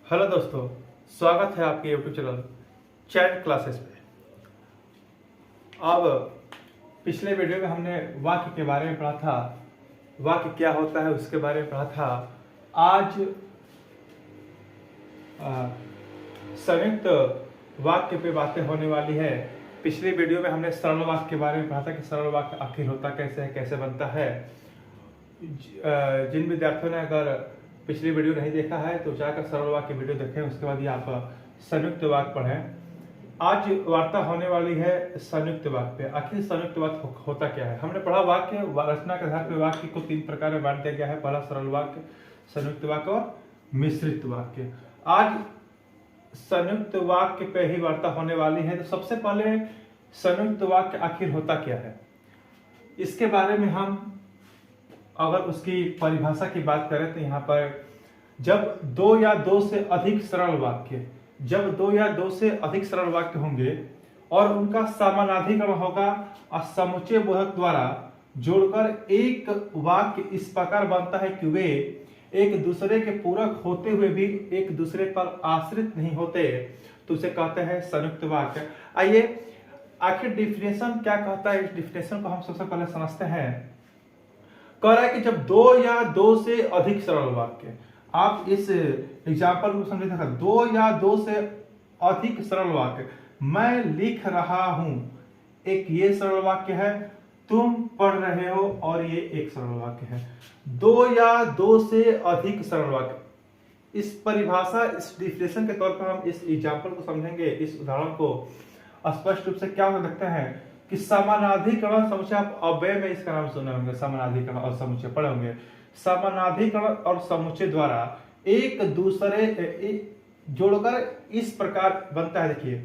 Hello दोस्तों, स्वागत है आपके यूट्यूब चैनल चैट क्लासेस पे। अब पिछले वीडियो में हमने वाक्य के बारे में पढ़ा था, वाक्य क्या होता है उसके बारे में पढ़ा था। आज संयुक्त वाक्य पे बातें होने वाली है। पिछले वीडियो में हमने सरल वाक्य के बारे में पढ़ा था कि सरल वाक्य आखिर होता कैसे है, कैसे बनता है। जिन विद्यार्थियों ने अगर पिछली वीडियो नहीं देखा है तो जाकर सरल वाक्य वीडियो देखें, उसके बाद ही आप संयुक्त वाक्य पढ़ें। आज वार्ता होने वाली है संयुक्त वाक्य पे। आखिर संयुक्त वाक्य होता क्या है? हमने पढ़ा वाक्य रचना के आधार पर वाक्य को 3 प्रकार में बांट दिया गया है। पहला सरल वाक्य, संयुक्त वाक्य और मिश्रित वाक्य। आज संयुक्त वाक्य पे ही वार्ता होने वाली है। तो सबसे पहले संयुक्त वाक्य आखिर होता क्या है, इसके बारे में हम अगर उसकी परिभाषा की बात करें तो यहाँ पर जब दो या दो से अधिक सरल वाक्य होंगे और उनका समानाधिकरण होगा और समुच्चय बोधक द्वारा जोड़कर एक वाक्य इस प्रकार बनता है कि वे एक दूसरे के पूरक होते हुए भी एक दूसरे पर आश्रित नहीं होते, तो उसे कहते हैं संयुक्त वाक्य। आइए आखिर डिफिनेशन क्या कहता है, इस डिफिनेशन को हम सबसे पहले समझते हैं। कह रहा है कि जब दो या दो से अधिक सरल वाक्य, आप इस एग्जाम्पल को समझे, दो या दो से अधिक सरल वाक्य, मैं लिख रहा हूं, एक ये सरल वाक्य है, तुम पढ़ रहे हो और ये एक सरल वाक्य है। दो या दो से अधिक सरल वाक्य, इस परिभाषा, इस डिफिनेशन के तौर पर हम इस एग्जाम्पल को समझेंगे, इस उदाहरण को स्पष्ट रूप से क्या हो सकता है कि समानाधिकरण समुच्चय, आप अव्यय में इसका नाम सुने होंगे, समानाधिकरण और समुच्चय पढ़े होंगे। समानाधिकरण और समुच्चय द्वारा एक दूसरे जोड़कर इस प्रकार बनता है। देखिए,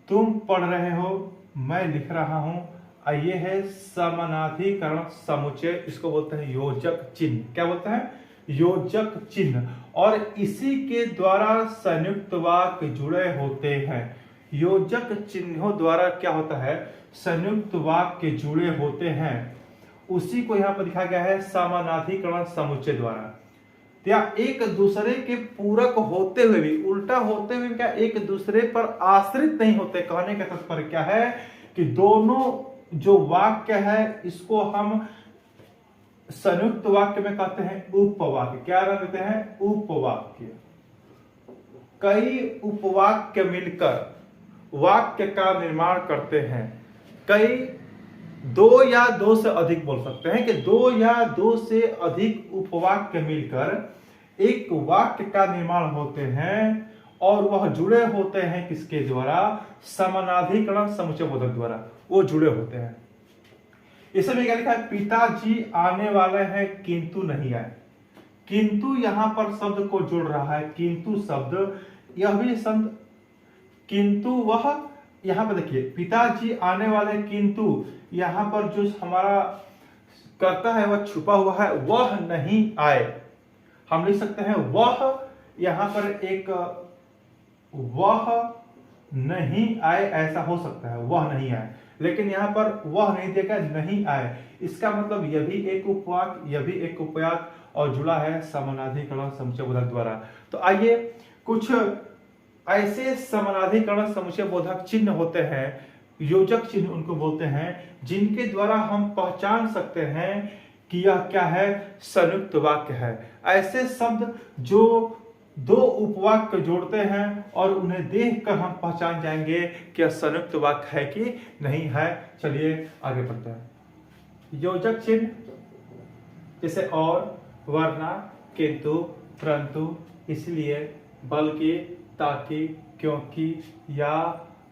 तुम पढ़ रहे हो, मैं लिख रहा हूं, ये है समानाधिकरण समुच्चय। इसको बोलते हैं योजक चिन्ह। क्या बोलते हैं? योजक चिन्ह। और इसी के द्वारा संयुक्त वाक्य जुड़े होते हैं। योजक चिन्हों द्वारा क्या होता है? संयुक्त वाक्य जुड़े होते हैं। उसी को यहां पर लिखा गया है समानाधिकरण समुच्चय द्वारा। या एक दूसरे के पूरक होते हुए भी, उल्टा होते हुए क्या एक दूसरे पर आश्रित नहीं होते। कहने का तात्पर्य क्या है कि दोनों जो वाक्य है इसको हम संयुक्त वाक्य में कहते हैं उपवाक्य। क्या नाम देते हैं? उपवाक्य। कई उपवाक्य मिलकर वाक्य का निर्माण करते हैं। कई दो या दो से अधिक बोल सकते हैं कि दो या दो से अधिक उपवाक्य मिलकर एक वाक्य का निर्माण होते हैं और वह जुड़े होते हैं किसके द्वारा? समानाधिकरण समुच्चय बोधक द्वारा वो जुड़े होते हैं। इसमें क्या लिखा है? पिताजी आने वाले हैं किंतु नहीं आए। किंतु यहां पर शब्द को जोड़ रहा है। किंतु शब्द, यह भी शब्द किंतु, वह यहां पर देखिए पिताजी आने वाले, किंतु यहां पर जो हमारा कर्ता है वह छुपा हुआ है, वह नहीं आए। हम लिख सकते हैं वह, यहां पर एक वह नहीं आए ऐसा हो सकता है, वह नहीं आए, लेकिन यहां पर वह नहीं देगा, नहीं आए। इसका मतलब यह भी एक उपवाक्य, यह भी एक उपवाक्य और जुड़ा है समानाधिकरण समुच्चय बोधक द्वारा। तो आइए कुछ ऐसे समानाधिकरण समुच्चय बोधक चिन्ह होते हैं, योजक चिन्ह उनको बोलते हैं, जिनके द्वारा हम पहचान सकते हैं कि यह क्या है? संयुक्त वाक्य है। ऐसे शब्द जो दो उपवाक्य जोड़ते हैं और उन्हें देखकर हम पहचान जाएंगे कि यह संयुक्त वाक्य है कि नहीं है। चलिए आगे बढ़ते हैं। योजक चिन्ह जैसे और, वरना, किंतु, परंतु, इसलिए, बल्कि, ताकि, क्योंकि, या,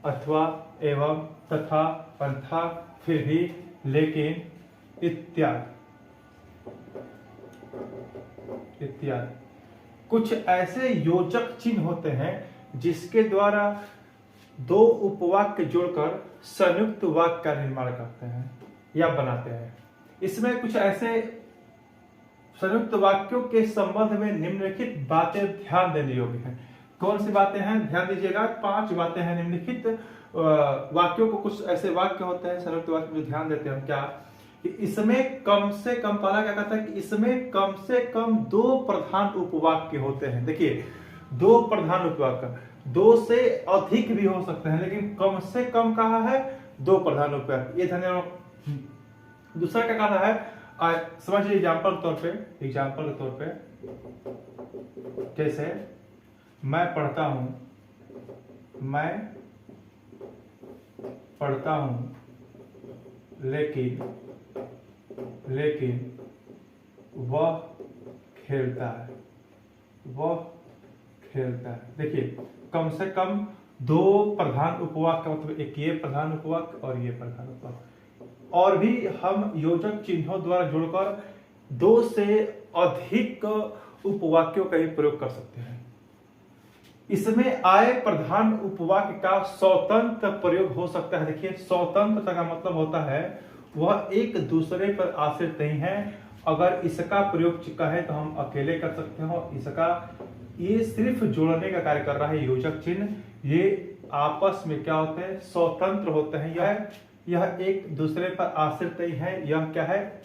अथवा, एवं, तथा, पंथा, फिर भी, लेकिन, इत्यादि इत्यादि। कुछ ऐसे योजक चिन्ह होते हैं जिसके द्वारा दो उपवाक्य जोड़कर संयुक्त वाक्य का निर्माण करते हैं या बनाते हैं। इसमें कुछ ऐसे संयुक्त वाक्यों के संबंध में निम्नलिखित बातें ध्यान देने योग्य हैं। कौन सी बातें हैं? ध्यान दीजिएगा, 5 बातें हैं निम्नलिखित वाक्यों को। कुछ ऐसे वाक्य होते हैं संयुक्त वाक्य में, ध्यान देते हैं क्या कि इसमें कम से कम, पहला क्या कहता है कि इसमें कम से कम 2 प्रधान उपवाक्य होते हैं। देखिए दो प्रधान उपवाक्य, दो से अधिक भी हो सकते हैं, लेकिन कम से कम कहा है दो प्रधान उपवाक्य, ये ध्यान रखना। दूसरा क्या कहा है, समझिए एग्जाम्पल के तौर पे जैसे मैं पढ़ता हूं लेकिन वह खेलता है। देखिए, कम से कम दो प्रधान उपवाक्य का मतलब एक ये प्रधान उपवाक्य और ये प्रधान उपवाक्य, और भी हम योजक चिन्हों द्वारा जोड़कर दो से अधिक उपवाक्यों का भी प्रयोग कर सकते हैं। इसमें आए प्रधान उपवाक्य का स्वतंत्र प्रयोग हो सकता है। देखिए, स्वतंत्रता का मतलब होता है वह एक दूसरे पर आश्रित नहीं है। अगर इसका प्रयोग कहे तो हम अकेले कर सकते हो, इसका ये सिर्फ जोड़ने का कार्य कर रहा है योजक चिन्ह, ये आपस में क्या होते हैं, स्वतंत्र होते हैं। यह एक दूसरे पर आश्रित नहीं है, यह क्या है,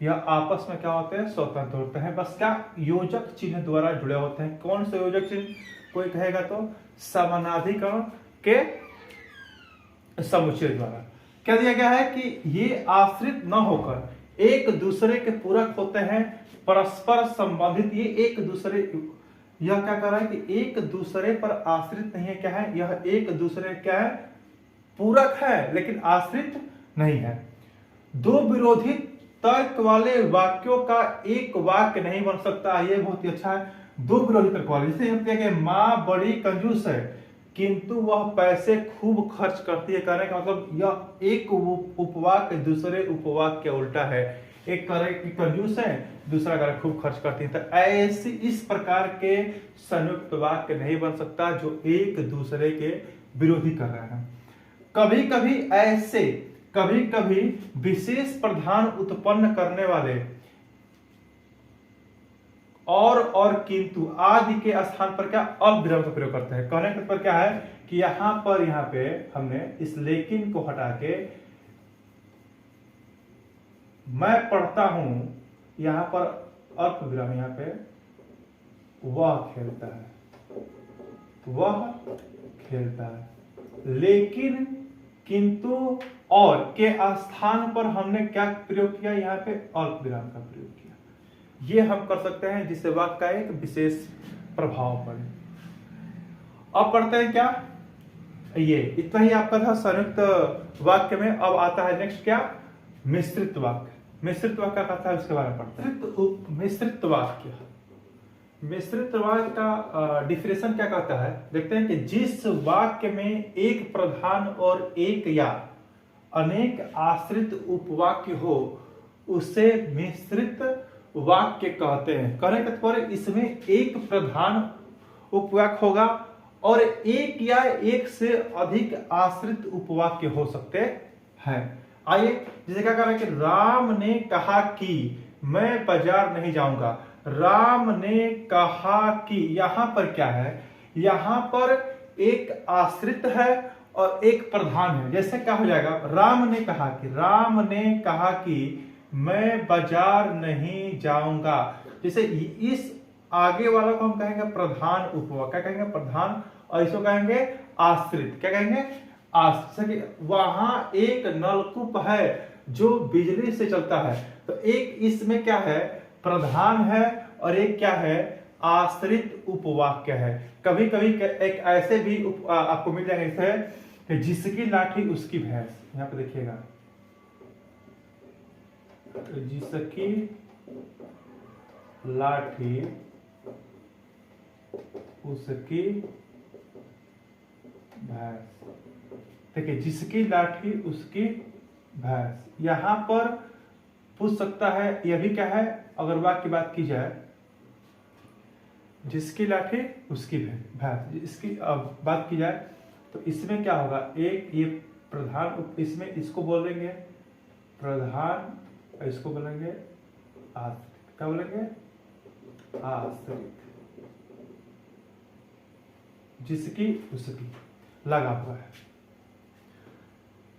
यह आपस में क्या होते हैं, स्वतंत्र होते हैं। बस क्या योजक चिन्ह द्वारा जुड़े होते हैं। कौन से योजक चिन्ह, कोई कहेगा तो समानाधिकरण के समुच्चय द्वारा। क्या दिया गया है कि ये आश्रित न होकर एक दूसरे के पूरक होते हैं, परस्पर संबंधित। ये एक दूसरे, यह क्या कर रहा है कि एक दूसरे पर आश्रित नहीं है, क्या है, यह एक दूसरे क्या है, पूरक है लेकिन आश्रित नहीं है। दो विरोधी तर्क वाले वाक्यों का एक वाक्य नहीं बन सकता, ये बहुत ही अच्छा है। दो विरोधी तर्क वाले, जैसे माँ बड़ी कंजूस है किंतु वह पैसे खूब खर्च करती है, कहने का मतलब यह एक उपवाक्य दूसरे उपवाक्य के उल्टा है। एक कह रहे कि कंजूस है, दूसरा कह रहे खूब खर्च करती है। तो ऐसे इस प्रकार के संयुक्त वाक्य नहीं बन सकता जो एक दूसरे के विरोधी कर रहे हैं। कभी कभी विशेष प्रधान उत्पन्न करने वाले और किंतु आदि के स्थान पर क्या अल्पविराम का प्रयोग करते हैं। कहने का पर क्या है कि यहाँ पे हमने इस लेकिन को हटा के मैं पढ़ता हूं, यहां पर अल्पविराम, यहाँ पे वह खेलता है, लेकिन किंतु और के स्थान पर हमने क्या प्रयोग किया, यहाँ पे अल्पविराम का प्रयोग किया। ये हम कर सकते हैं जिससे वाक्य का एक विशेष प्रभाव पड़े। अब पढ़ते हैं क्या, ये इतना ही आपका था संयुक्त वाक्य में। अब आता है नेक्स्ट क्या, मिश्रित वाक्य। मिश्रित वाक्य का था, उसके बारे में पढ़ते हैं। मिश्रित वाक्य का डिफिनेशन क्या कहता है, देखते हैं कि जिस वाक्य में एक प्रधान और एक या अनेक आश्रित उपवाक्य हो उसे मिश्रित वाक्य कहते हैं। कहने का तात्पर्य इसमें एक प्रधान उपवाक्य होगा और एक या एक से अधिक आश्रित उपवाक्य हो सकते हैं। आइए, जैसे क्या कह रहा है कि राम ने कहा कि मैं बाजार नहीं जाऊंगा। राम ने कहा कि, यहां पर क्या है, यहां पर एक आश्रित है और एक प्रधान है। जैसे क्या हो जाएगा, राम ने कहा कि मैं बाजार नहीं जाऊंगा। जैसे इस आगे वाला को हम कहेंगे प्रधान उपवाक्य, क्या कहेंगे, प्रधान, और इसको कहेंगे आश्रित। क्या कहेंगे, आश्रित। वहां एक नलकूप है जो बिजली से चलता है, तो एक इसमें क्या है, प्रधान है, और एक क्या है, आश्रित उपवाक्य है। कभी कभी एक ऐसे भी आपको मिल जाएंगे कि जिसकी लाठी उसकी भैंस। यहां पे देखिएगा, जिसकी लाठी उसकी भैंस। देखिए, जिसकी लाठी उसकी भैंस, यहां पर पूछ सकता है, यह भी क्या है, अगर वाक्य की बात की जाए, जिसकी लाठी उसकी भैंस, इसकी बात की जाए तो इसमें क्या होगा, एक ये प्रधान, इसमें इसको बोलेंगे प्रधान और इसको बोलेंगे आश्रित। क्या बोलेंगे, आश्रित। जिसकी उसकी लगा हुआ है।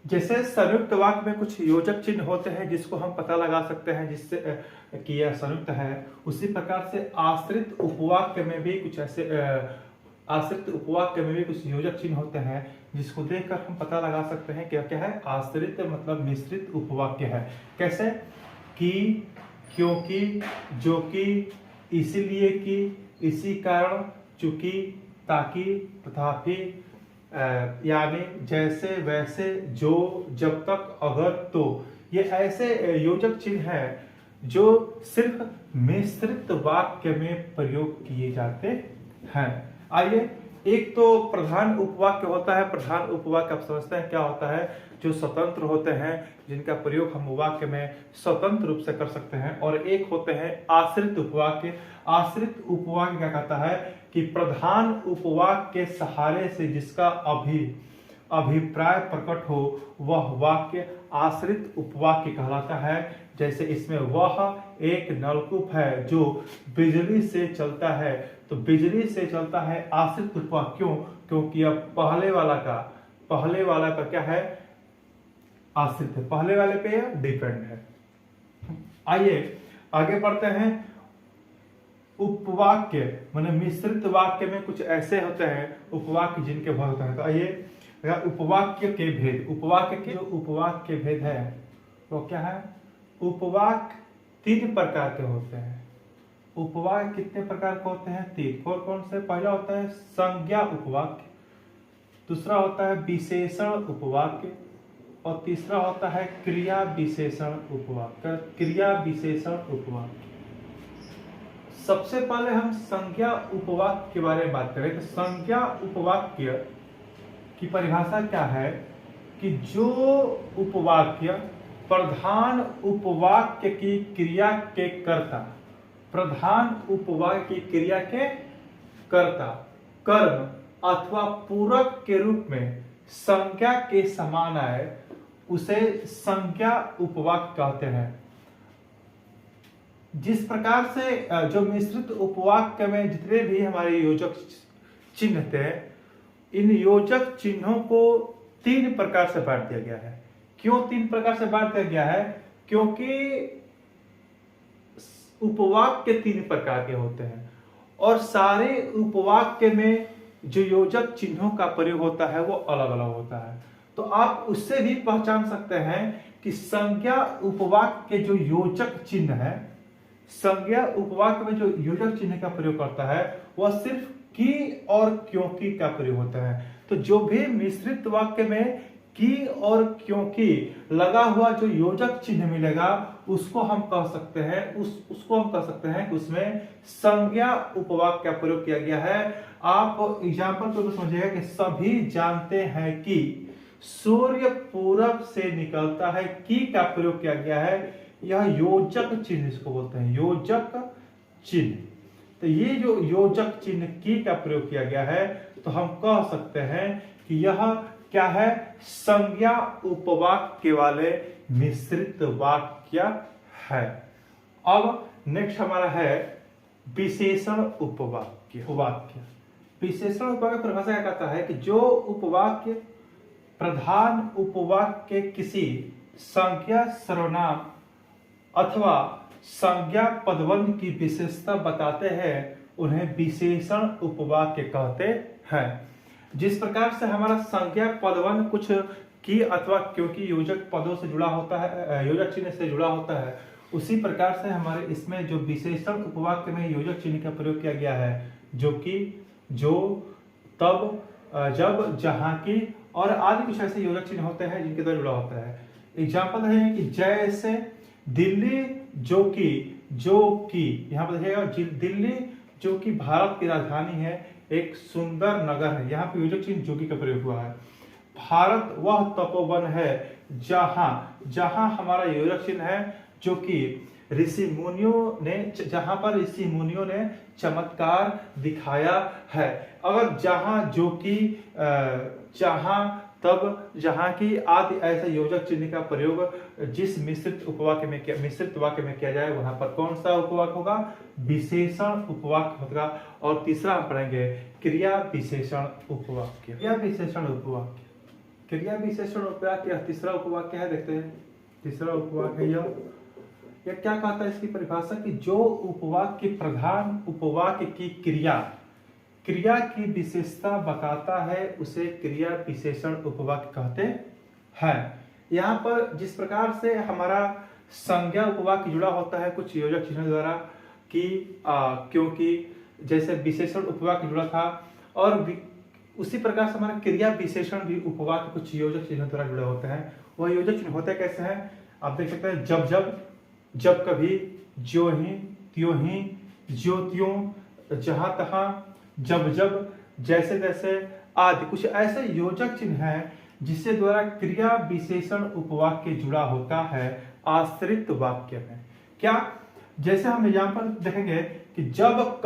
जैसे संयुक्त वाक्य में कुछ योजक चिन्ह होते हैं जिसको हम पता लगा सकते हैं जिससे कि यह संयुक्त है, उसी प्रकार से आश्रित उपवाक्य में भी कुछ ऐसे आश्रित उपवाक्य में भी कुछ योजक चिन्ह होते हैं जिसको देखकर हम पता लगा सकते हैं क्या क्या है। आश्रित मतलब मिश्रित उपवाक्य है। कैसे? कि, क्योंकि, जो कि, इसीलिए कि, इसी कारण, चूंकि, ताकि, तथापि, यानी, जैसे, वैसे, जो, जब तक, अगर, तो, ये ऐसे योजक चिन्ह है जो सिर्फ मिश्रित वाक्य में प्रयोग किए जाते हैं। आइए, एक तो प्रधान उपवाक्य होता है। प्रधान उपवाक्य आप समझते हैं क्या होता है? जो स्वतंत्र होते हैं, जिनका प्रयोग हम वाक्य में स्वतंत्र रूप से कर सकते हैं। और एक होते हैं आश्रित उपवाक्य। आश्रित उपवाक्य क्या कहता है कि प्रधान उपवाक्य के सहारे से जिसका अभिप्राय प्रकट हो वह वाक्य आश्रित उपवाक्य कहलाता है। जैसे इसमें वह एक नलकूप है जो बिजली से चलता है, तो बिजली से चलता है आश्रित उपवाक्य। क्यों? क्योंकि अब पहले वाला का क्या है? आश्रित है, पहले वाले पे डिपेंड है। आइए आगे बढ़ते हैं। उपवाक्य माने मिश्रित वाक्य में कुछ ऐसे होते हैं उपवाक्य जिनके भाग होते हैं। तो आइए, उपवाक्य के भेद। उपवाक्य के जो उपवाक्य के भेद है वो क्या है? उपवाक्य 3 प्रकार के होते हैं। उपवाक्य कितने प्रकार के होते हैं? 3। कौन कौन से? पहला होता है संज्ञा उपवाक्य, दूसरा होता है विशेषण उपवाक्य, और तीसरा होता है क्रिया विशेषण उपवाक्य। क्रिया विशेषण उपवाक्य। सबसे पहले हम संज्ञा उपवाक्य के बारे में बात करें तो संज्ञा उपवाक्य की परिभाषा क्या है कि जो उपवाक्य प्रधान उपवाक्य की क्रिया के कर्ता, प्रधान उपवाक्य की क्रिया के कर्ता, कर्म अथवा पूरक के रूप में संज्ञा के समान आए उसे संज्ञा उपवाक्य कहते हैं। जिस प्रकार से जो मिश्रित उपवाक्य में जितने भी हमारे योजक चिन्ह थे, इन योजक चिन्हों को 3 प्रकार से बांट दिया गया है। क्यों 3 प्रकार से बांट दिया गया है? क्योंकि उपवाक्य 3 प्रकार के होते हैं और सारे उपवाक्य में जो योजक चिन्हों का प्रयोग होता है वो अलग अलग होता है। तो आप उससे भी पहचान सकते हैं कि संज्ञा उपवाक्य के जो योजक चिन्ह है, संज्ञा उपवाक्य में जो योजक चिन्ह का प्रयोग करता है वह सिर्फ की और क्योंकि का प्रयोग होता है। तो जो भी मिश्रित वाक्य में की और क्योंकि लगा हुआ जो योजक चिन्ह मिलेगा उसको हम कह सकते हैं उसको हम कह सकते हैं कि उसमें संज्ञा उपवाक्य का प्रयोग किया गया है। आप एग्जाम्पल तो समझिएगा कि सभी जानते हैं कि सूर्य पूरब से निकलता है। की का प्रयोग किया गया है, यह योजक चिन्ह इसको बोलते हैं, योजक चिन्ह। तो ये जो योजक चिन्ह की का प्रयोग किया गया है तो हम कह सकते हैं कि यह क्या है? संज्ञा उपवाक्य वाले मिश्रित वाक्य है। अब नेक्स्ट हमारा है विशेषण उपवाक्य। विशेषण उपवाक्य परिभाषा क्या कहता है कि जो उपवाक्य प्रधान उपवाक्य के किसी संज्ञा सर्वनाम अथवा संज्ञा पदबंध की विशेषता बताते हैं उन्हें विशेषण उपवाक्य कहते हैं। जिस प्रकार से हमारा संज्ञा पदबंध कुछ की अथवा क्योंकि योजक पदों से जुड़ा होता है, योजक चिन्ह से जुड़ा होता है, उसी प्रकार से हमारे इसमें जो विशेषण उपवाक्य में योजक चिन्ह का प्रयोग किया गया है, जो कि, जो, तब, जब, जहां की और आदि कुछ ऐसे योजक चिन्ह होते हैं जिनके द्वारा जुड़ा होता है। एग्जाम्पल है कि जैसे दिल्ली जो कि यहाँ पर देखिएगा, दिल्ली जो कि भारत की राजधानी है, एक सुंदर नगर है, यहाँ पे योजक चिन्ह जो कि का प्रयोग हुआ है। भारत वह तपोवन है जहां हमारा योजक चिन्ह है जो कि ऋषि मुनियों ने, जहां पर ऋषि मुनियों ने चमत्कार दिखाया है। अगर जहां, जो कि, जहां, तब, जहां की आदि ऐसे योजक चिन्ह का प्रयोग जिस मिश्रित वाक्य में किया जाए वहां पर कौन सा उपवाक्य होगा? विशेषण उपवाक्य होगा। और तीसरा हम पढ़ेंगे क्रिया विशेषण उपवाक्य। क्रिया विशेषण उपवाक्य क्रिया विशेषण उपवाक्य तीसरा उपवाक्य है, देखते हैं तीसरा उपवाक्य यह क्या कहता है इसकी परिभाषा कि जो उपवाक्य प्रधान उपवाक्य की क्रिया की विशेषता बताता है उसे क्रिया विशेषण उपवाक्य कहते हैं। यहाँ पर जिस प्रकार से हमारा संज्ञा उपवाक्य जुड़ा होता है कुछ योजक चिन्ह द्वारा कि क्योंकि जैसे विशेषण उपवाक्य जुड़ा था, और उसी प्रकार से हमारा क्रिया विशेषण भी उपवाक्य कुछ योजक चिन्ह द्वारा जुड़े होते हैं। वह योजक चिन्ह होते कैसे हैं, आप देख सकते हैं जब कभी, ज्यो ही, त्यों ही, ज्यो त्यों, जहां तहां, जब, जैसे तैसे आदि कुछ ऐसे योजक चिन्ह हैं जिससे द्वारा क्रिया विशेषण उपवाक्य जुड़ा होता है आश्रित वाक्य में। क्या, जैसे हम एग्जाम्पल देखेंगे कि जब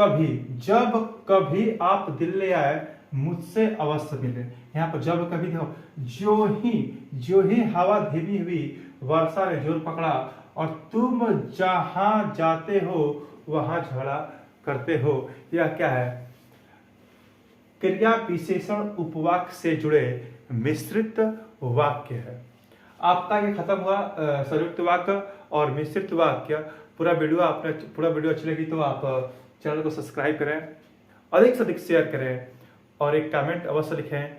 कभी आप दिल्ली आए मुझसे अवश्य मिले। यहाँ पर जब कभी देखो, जो ही हवा धीमी हुई वर्षा ने जोर पकड़ा, और तुम जहां जाते हो वहां झगड़ा करते हो। यह क्या है, क्रिया विशेषण उपवाक्य से जुड़े मिश्रित वाक्य है। आपका ये खत्म हुआ संयुक्त वाक्य और मिश्रित वाक्य। पूरा वीडियो अच्छी लगी तो आप चैनल को सब्सक्राइब करें, अधिक से अधिक शेयर करें और एक कमेंट अवश्य लिखें।